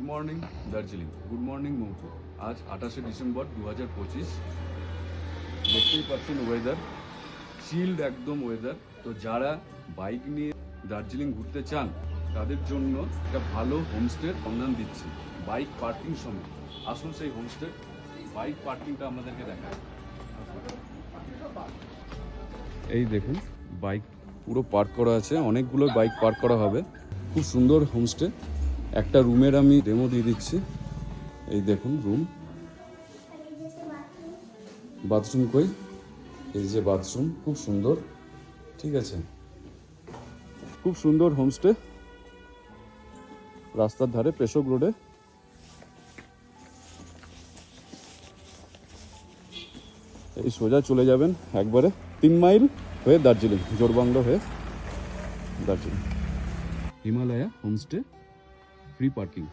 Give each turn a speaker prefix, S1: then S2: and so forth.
S1: Morning Darjeeling, good morning Maupur. আজ 28শে December 2025। দেখতেই পাচ্ছেন ওয়েদার চিল্ড একদম ওয়েদার। তো যারা বাইক নিয়ে দার্জিলিং ঘুরতে চান তাদের জন্য একটা ভালো হোমস্টের সন্ধান দিচ্ছি বাইক পার্কিং সমেত। আসুন সেই হোমস্টে বাইক পার্কিংটা আপনাদেরকে দেখায়। এই দেখুন বাইক পুরো পার্ক করা আছে, অনেকগুলো বাইক পার্ক করা হবে। খুব সুন্দর হোমস্টে। একটা রুমের আমি ডেমো দিয়ে দিচ্ছি। এই দেখুন রুম, বাথরুম কই, এই যে বাথরুম, খুব সুন্দর। ঠিক আছে, খুব সুন্দর হোমস্টে, রাস্তার ধারে পেশোক রোডে। এই সোজা চলে যাবেন একবারে 3 মাইল হয়ে দার্জিলিং, জোরবাংলো হয়ে Darjeeling. Himalaya homestay, free parking.